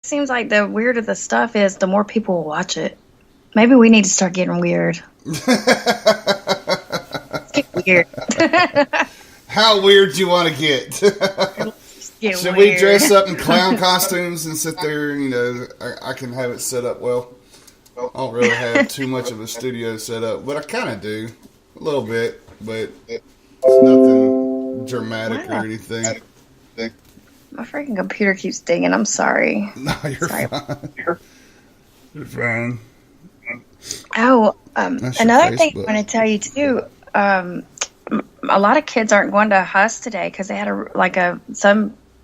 seems like the weirder the stuff is, the more people will watch it. Maybe we need to start getting weird. Let's get weird. How weird do you want to get? Get Should weird. we dress up in clown costumes and sit there? I can have it set up well. I don't really have too much of a studio set up, but I kind of do. A little bit, but it's nothing dramatic or anything. My freaking computer keeps dinging. I'm sorry. No, you're fine. You're fine. Oh, That's another your thing I Facebook. want to tell you too. A lot of kids aren't going to Huss today because they had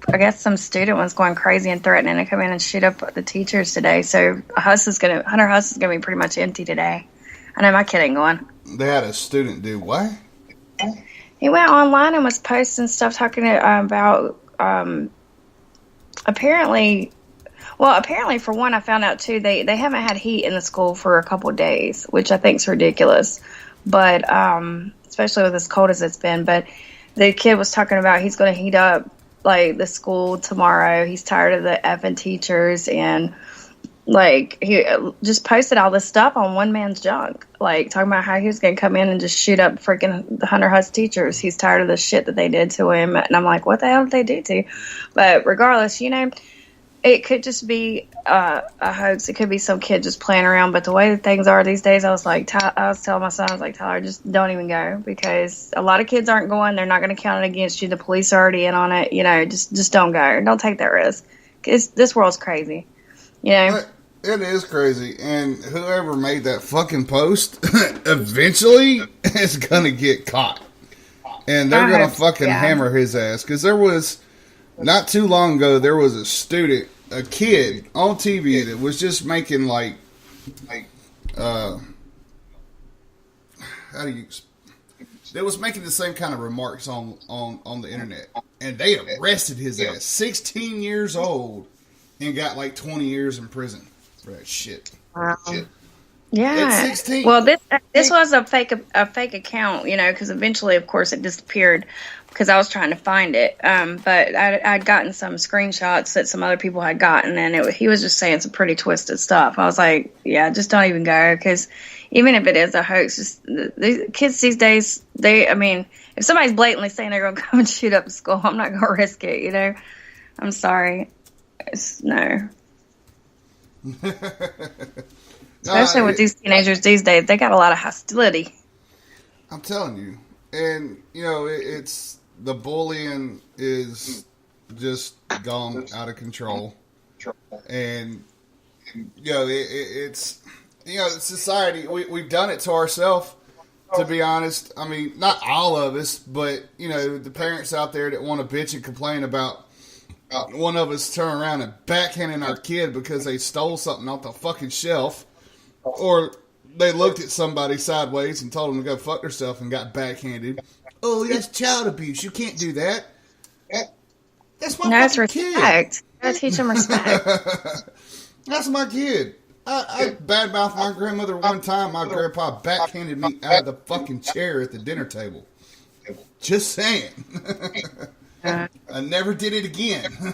I guess some student was going crazy and threatening to come in and shoot up the teachers today. So Hunter Huss is gonna be pretty much empty today. I know my kid ain't going. They had a student do what? He went online and was posting stuff talking about apparently. Well, apparently, for one, I found out too they haven't had heat in the school for a couple of days, which I think is ridiculous. But especially with as cold as it's been. But the kid was talking about he's going to heat up like the school tomorrow. He's tired of the effing teachers, and like he just posted all this stuff on One Man's Junk, like talking about how he was going to come in and just shoot up freaking the Hunter Huss teachers. He's tired of the shit that they did to him, and I'm like, what the hell did they do to you? But regardless, it could just be a hoax. It could be some kid just playing around. But the way that things are these days, I was telling my son, I was like, Tyler, just don't even go, because a lot of kids aren't going. They're not going to count it against you. The police are already in on it. Just don't go. Don't take that risk. This world's crazy. It is crazy, and whoever made that fucking post eventually is gonna get caught, and they're gonna fucking hammer his ass. Because there was not too long ago, there was a kid on TV that was just making how do you? They was making the same kind of remarks on the internet, and they arrested his ass. 16 years old, and got like 20 years in prison for that shit. Yeah. At 16. Well, this was a fake account, because eventually, of course, it disappeared because I was trying to find it. But I'd gotten some screenshots that some other people had gotten, and he was just saying some pretty twisted stuff. I was like, yeah, just don't even go, because even if it is a hoax, just the kids these days, if somebody's blatantly saying they're going to come and shoot up the school, I'm not going to risk it, I'm sorry. No. Especially with these teenagers these days, they got a lot of hostility. I'm telling you, and it's the bullying is just gone out of control, and it's society. We've done it to ourselves. To be honest, I mean, not all of us, but the parents out there that want to bitch and complain about one of us turning around and backhanding our kid because they stole something off the fucking shelf. Or they looked at somebody sideways and told them to go fuck themselves and got backhanded. Oh, that's child abuse. You can't do that. That's my fucking respect. You gotta teach them respect. That's my kid. I badmouthed my grandmother one time. My grandpa backhanded me out of the fucking chair at the dinner table. Just saying. I never did it again.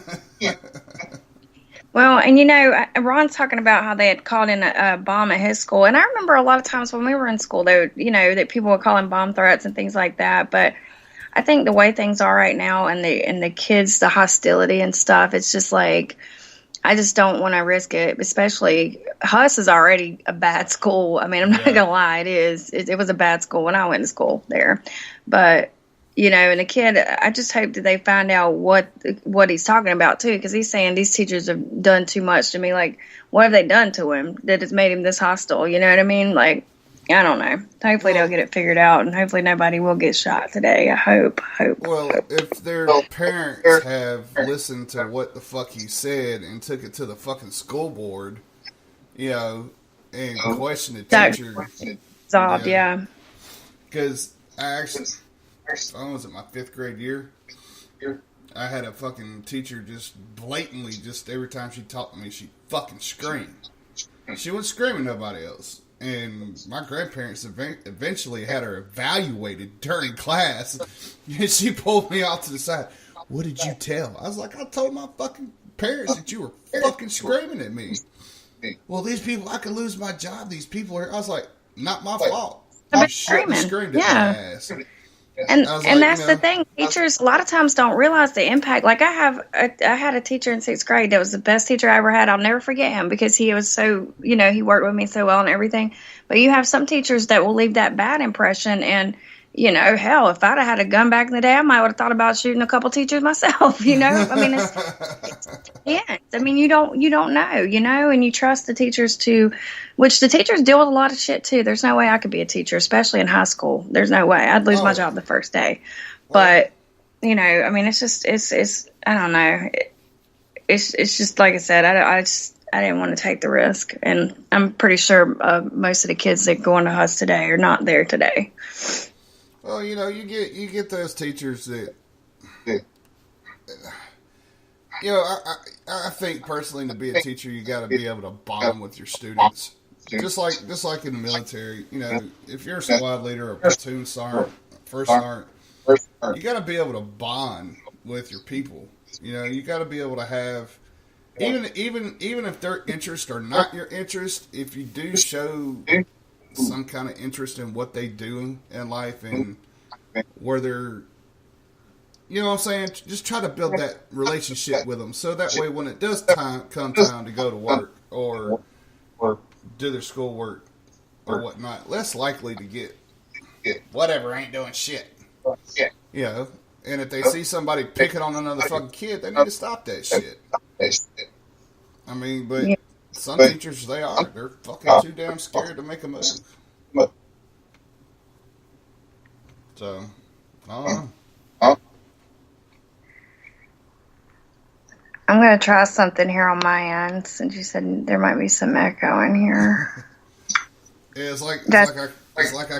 Well, and Ron's talking about how they had called in a bomb at his school, and I remember a lot of times when we were in school, they would, that people would call in bomb threats and things like that. But I think the way things are right now, and the kids, the hostility and stuff, it's just like, I just don't want to risk it. Especially Huss is already a bad school. I mean, I'm not gonna lie, it is. It was a bad school when I went to school there, but. And the kid, I just hope that they find out what he's talking about, too, because he's saying these teachers have done too much to me. Like, what have they done to him that has made him this hostile? You know what I mean? Like, I don't know. Hopefully they'll get it figured out, and hopefully nobody will get shot today. I hope. Well, if their parents have listened to what the fuck he said and took it to the fucking school board, and questioned the teacher. Yeah. Because I was in my 5th grade year. I had a fucking teacher just blatantly, just every time she talked to me, she fucking screamed. She wasn't screaming nobody else. And my grandparents eventually had her evaluated during class. And she pulled me off to the side. What did you tell? I was like, I told my fucking parents that you were fucking screaming at me. Well, these people, I could lose my job. These people are. I was like, not my fault. You shouldn't have screamed at my ass. And that's the thing. Teachers a lot of times don't realize the impact. Like I had a teacher in 6th grade that was the best teacher I ever had. I'll never forget him because he was so, he worked with me so well and everything. But you have some teachers that will leave that bad impression. And, hell, if I'd have had a gun back in the day, I might have thought about shooting a couple teachers myself, I mean, you don't know, and you trust the teachers which the teachers deal with a lot of shit too. There's no way I could be a teacher, especially in high school. There's no way I'd lose my job the first day. But, I mean, it's just, it's I don't know. It's just, like I said, I didn't want to take the risk. And I'm pretty sure most of the kids that go into Huss today are not there today. Well, you get those teachers that, I think personally to be a teacher, you got to be able to bond with your students, just like in the military. If you're a squad leader, or platoon sergeant, first sergeant, you got to be able to bond with your people. You got to be able to have, even if their interests are not your interest, if you do show some kind of interest in what they do in life and where they're, what I'm saying? Just try to build that relationship with them. So that way when it does come time to go to work or do their schoolwork or whatnot, less likely to get whatever ain't doing shit. And if they see somebody picking on another fucking kid, they need to stop that shit. I mean, but some teachers, they're fucking too damn scared to make a move. So, I don't know. I'm going to try something here on my end, since you said there might be some echo in here. Yeah, it's like I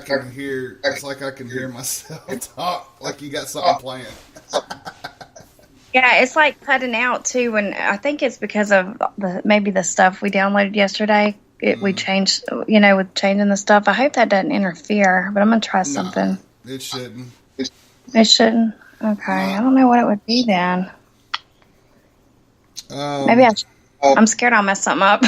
can hear myself talk, like you got something playing. Yeah, it's like cutting out too, and I think it's because of maybe the stuff we downloaded yesterday. We changed, with changing the stuff. I hope that doesn't interfere, but I'm going to try something. No, it shouldn't. It shouldn't? Okay, I don't know what it would be then. Maybe I'm scared I'll mess something up.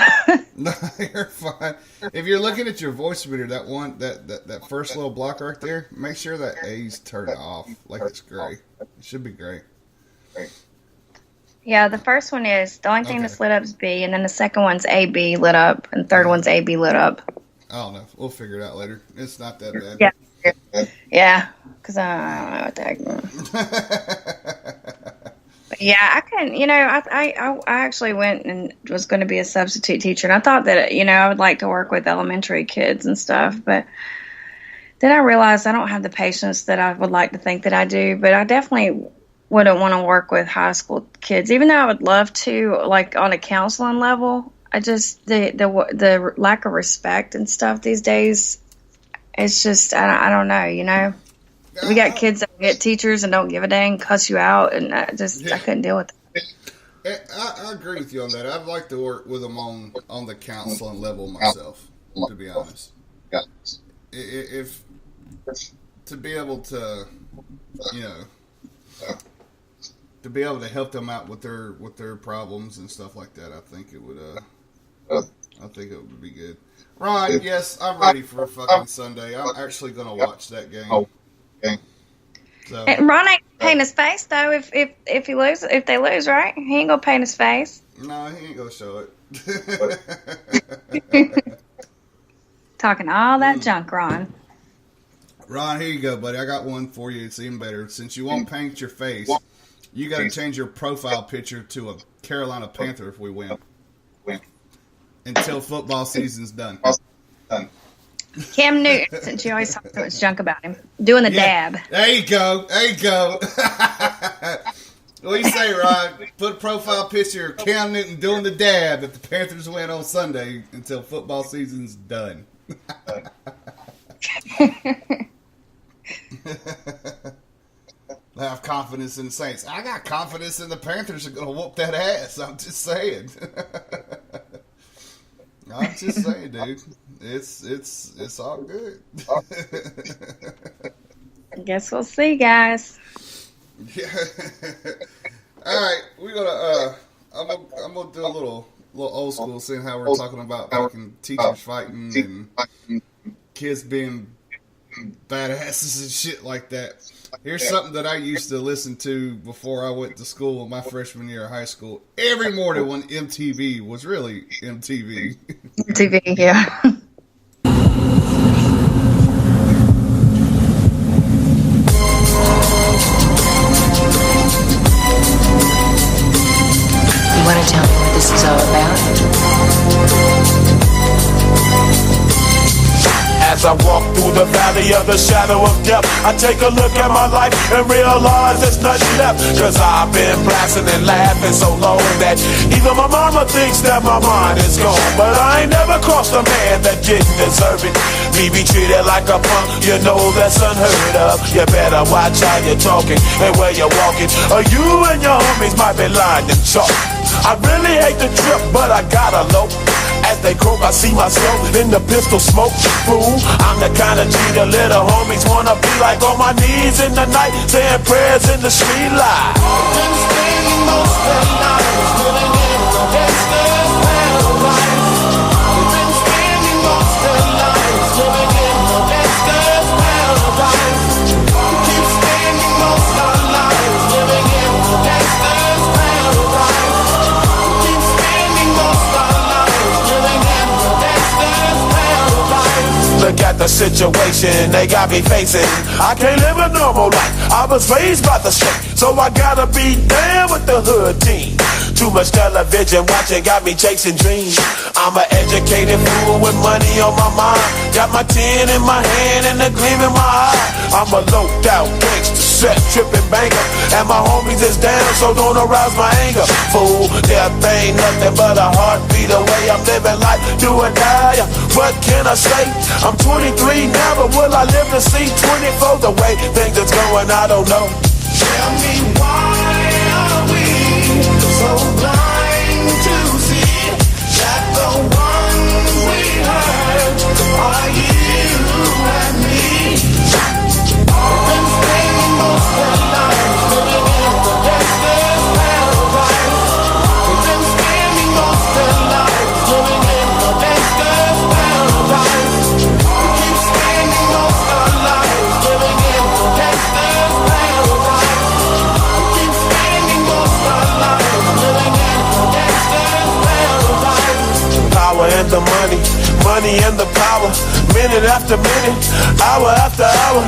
No, you're fine. If you're looking at your voice meter, that first little block right there, make sure that A's turned off, like it's gray. It should be gray. Yeah, the first one is, the only thing that's lit up is B, and then the second one's AB lit up, and the third one's AB lit up. I don't know. We'll figure it out later. It's not that bad. Yeah, because I don't know what the heck. But yeah, I couldn't, I actually went and was going to be a substitute teacher, and I thought that, I would like to work with elementary kids and stuff, but then I realized I don't have the patience that I would like to think that I do, but I definitely wouldn't want to work with high school kids, even though I would love to, like on a counseling level. I just, the lack of respect and stuff these days, it's just, I don't know, we got kids that get teachers and don't give a dang, cuss you out, and I couldn't deal with it. I agree with you on that. I'd like to work with them on the counseling level myself, to be honest. If to be able to, to be able to help them out with their problems and stuff like that, I think it would be good. Ron, yes, I'm ready for a fucking Sunday. I'm actually gonna watch that game. So, and Ron ain't paint his face though. If they lose, right? He ain't gonna paint his face. No, he ain't gonna show it. Talking all that junk, Ron. Ron, here you go, buddy. I got one for you. It's even better. Since you won't paint your face, you got to change your profile picture to a Carolina Panther if we win. Until football season's done. Cam Newton, since you always talk so much junk about him, doing the dab. There you go. What do you say, Ron? Put a profile picture of Cam Newton doing the dab if the Panthers win on Sunday until football season's done. I have confidence in the Saints. I got confidence in the Panthers are going to whoop that ass. I'm just saying. Dude. It's all good. I guess we'll see, guys. Yeah. All right, we're gonna. I'm gonna do a little old school, seeing how we're talking about fucking teachers fighting and kids being badasses and shit like that. Here's something that I used to listen to before I went to school, my freshman year of high school. Every morning when MTV was really MTV. TV, yeah. You want to tell me what this is all about? As I walk through the valley of the shadow of death, I take a look at my life and realize there's nothing left. Cause I've been blasting and laughing so long that even my mama thinks that my mind is gone. But I ain't never crossed a man that didn't deserve it. Me be treated like a punk, you know that's unheard of. You better watch how you're talking and where you're walking, or you and your homies might be lying and chalk. I really hate the trip, but I gotta low. As they croak, I see myself in the pistol smoke. Fool, I'm the kind of G the little homies wanna be like, on my knees in the night, saying prayers in the street light. Been spending most of the night living in the gangster's paradise. We've been spending most of the night living in the gangster's paradise. We keep spending most of our lives living in the gangster's paradise. We keep spending most of our lives living in the gangster's paradise. Look at the situation they got me facing. I can't live a normal life. I was raised by the state, so I gotta be down with the hood team. Too much television watching got me chasing dreams. I'm an educated fool with money on my mind. Got my tin in my hand and a gleam in my eye. I'm a loped out gangster, set tripping banker, and my homies is down, so don't arouse my anger. Fool, death ain't nothing but a heartbeat away. I'm living life, do or die. What can I say? I'm 23 now, but will I live to see 24? The way things is going, I don't know. Tell me why are we so blind to see that the ones we hurt are you and me? We've been spending most of our lives living in the gangster's paradise. We've been spending most of our lives living in the gangster's paradise. We keep spending most of our lives living in the gangster's paradise. We keep spending most of our lives living in the gangster's paradise. Power and the money, money and the power. Minute after minute, hour after hour,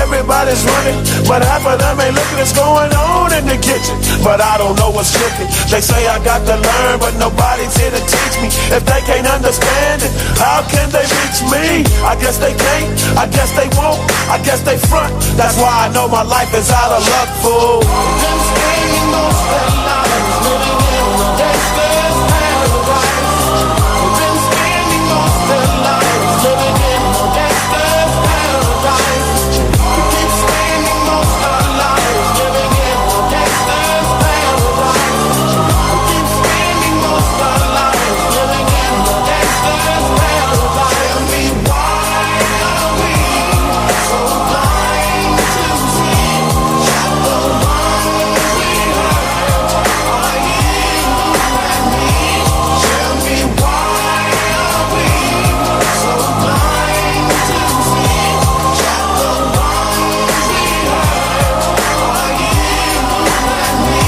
everybody's running, but half of them ain't looking what's going on in the kitchen. But I don't know what's cooking. They say I got to learn, but nobody's here to teach me. If they can't understand it, how can they reach me? I guess they can't, I guess they won't, I guess they front. That's why I know my life is out of luck, fool. Been spending most of our lives living in the gangster's paradise. We've been spending most of our lives living in the gangster's paradise. We keep spending most of our lives living in the gangster's paradise. We keep spending most of our lives living in the gangster's paradise. Tell me why are we so blind to see that the ones we hurt are you and me? Tell me why are we so blind to see that the ones we hurt are you and me?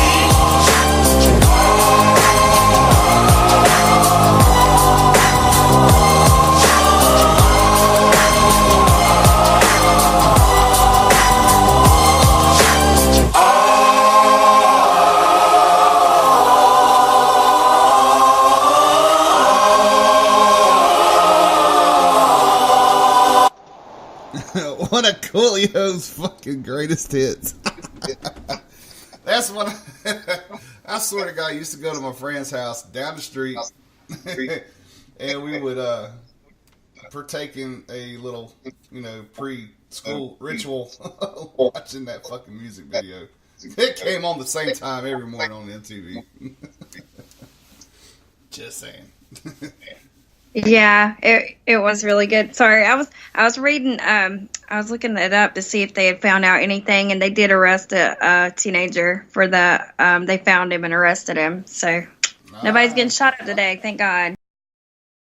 One of Coolio's fucking greatest hits. That's one. I swear to God, I used to go to my friend's house down the street, and we would partake in a little, pre-school ritual watching that fucking music video. It came on the same time every morning on MTV. Just saying. Yeah, it was really good. Sorry, I was reading. I was looking it up to see if they had found out anything, and they did arrest a teenager for the. They found him and arrested him. So Nobody's getting shot up today, thank God.